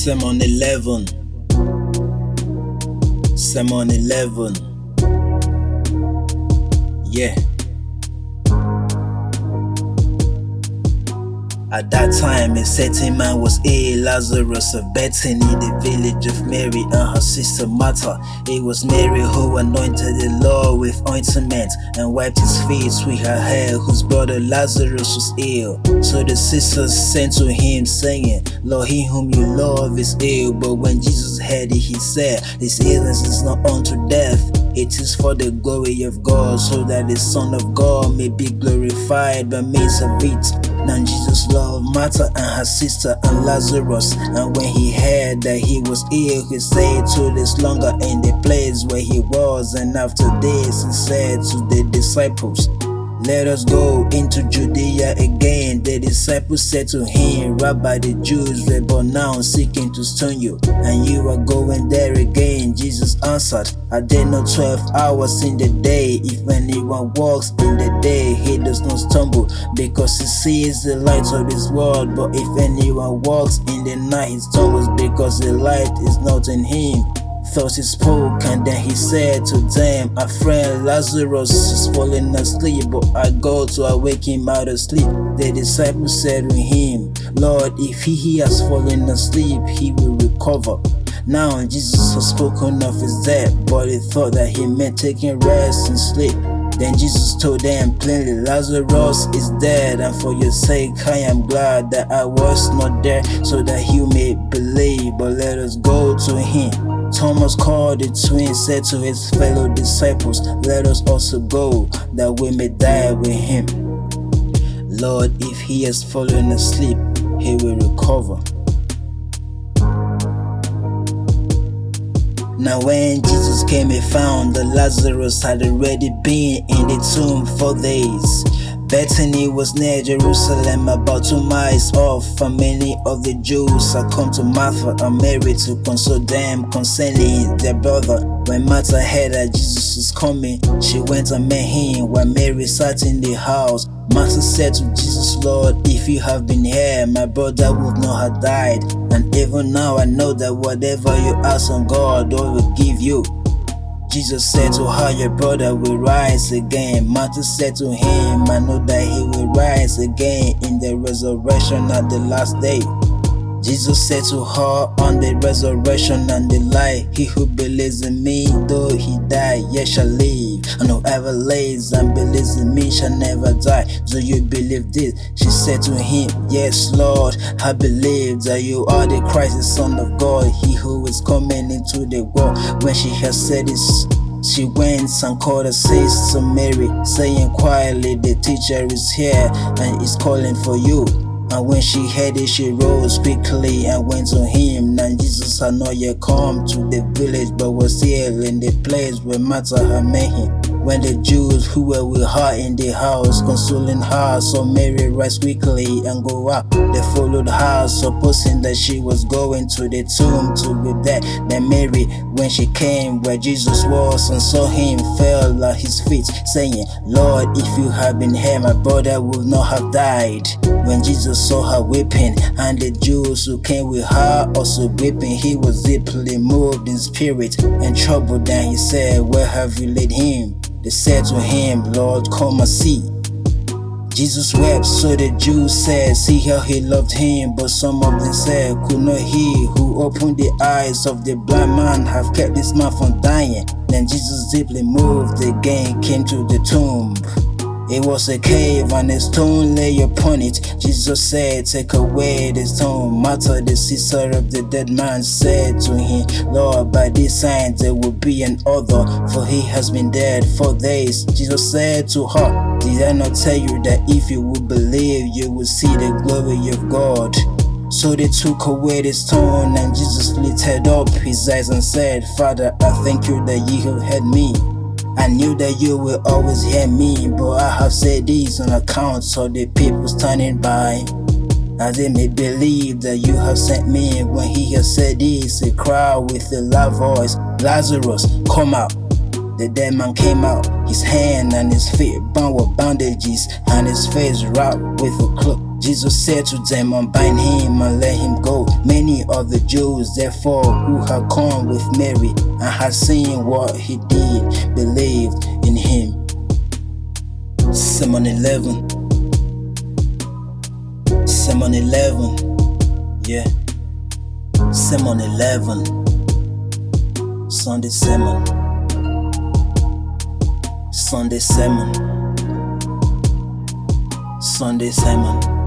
Sermon 11. Sermon 11. Yeah. At that time, a certain man was ill, Lazarus of Bethany, the village of Mary and her sister Martha. It was Mary who anointed the Lord with ointment and wiped his feet with her hair, whose brother Lazarus was ill. So the sisters sent to him, saying, Lord, he whom you love is ill. But when Jesus heard it, he said, This illness is not unto death, it is for the glory of God, so that the Son of God may be glorified by means of it. Now Jesus loved Martha and her sister and Lazarus, and when he heard that he was ill, he stayed 2 days longer in the place where he was. And after this he said to the disciples, Let us go into Judea again. The disciples said to him, Rabbi, the Jews were but now seeking to stone you, and you are going there again. Jesus answered, Are there not 12 hours in the day? If anyone walks in the day, he does not stumble, because he sees the light of this world. But if anyone walks in the night, he stumbles, because the light is not in him. Thus he spoke, and then he said to them, Our friend Lazarus is falling asleep, but I go to awake him out of sleep. The disciples said to him, Lord, if he has fallen asleep, he will recover. Now Jesus had spoken of his death, but they thought that he meant taking rest and sleep. Then Jesus told them plainly, Lazarus is dead, and for your sake I am glad that I was not there, so that you may believe. But let us go to him. Thomas, called the twin, said to his fellow disciples, Let us also go, that we may die with him. Lord, if he has fallen asleep, he will recover. Now when Jesus came, he found that Lazarus had already been in the tomb 4 days. Bethany was near Jerusalem, about 2 miles off, and many of the Jews had come to Martha and Mary to console them concerning their brother. When Martha heard that Jesus was coming, she went and met him while Mary sat in the house. Martha said to Jesus, Lord, if you have been here, my brother would not have died. And even now I know that whatever you ask on God, God will give you. Jesus said to her, Your brother will rise again. Martha said to him, I know that he will rise again in the resurrection at the last day. Jesus said to her, On the resurrection and the life, he who believes in me, though he die, yet shall live. And whoever lives and believes in me shall never die. Do you believe this? She said to him, Yes, Lord, I believe that you are the Christ, the Son of God, he who is coming into the world. When she had said this, she went and called her sister Mary, saying quietly, The teacher is here and is calling for you. And when she heard it, she rose quickly and went to him. Now Jesus had not yet come to the village, but was still in the place where Martha had met him. When the Jews who were with her in the house, consoling her, saw Mary rise quickly and go out, they followed her, supposing that she was going to the tomb to be there. Then Mary, when she came where Jesus was and saw him, fell at his feet, saying, Lord, if you had been here, my brother would not have died. When Jesus saw her weeping, and the Jews who came with her also weeping, he was deeply moved in spirit and troubled. Then he said, Where have you laid him? They said to him, Lord, come and see. Jesus wept, so the Jews said, See how he loved him. But some of them said, Could not he who opened the eyes of the blind man have kept this man from dying? Then Jesus, deeply moved again, came to the tomb. It was a cave, and a stone lay upon it. Jesus said, Take away the stone. Martha, the sister of the dead man, said to him, Lord, by this sign there will be an other, for he has been dead 4 days. Jesus said to her, Did I not tell you that if you would believe, you would see the glory of God? So they took away the stone, and Jesus lifted up his eyes and said, Father, I thank you that you have heard me. I knew that you will always hear me, but I have said this on account of the people standing by, as they may believe that you have sent me. When he had said this, a crowd with a loud voice, Lazarus, come out. The dead man came out, his hand and his feet bound with bandages, and his face wrapped with a cloak. Jesus said to them, Unbind him and let him go. Many many of the Jews, therefore, who had come with Mary and had seen what he did, believed in him. Sermon 11. Sermon 11. Yeah. Sermon 11. Sunday sermon. Sunday sermon. Sunday sermon.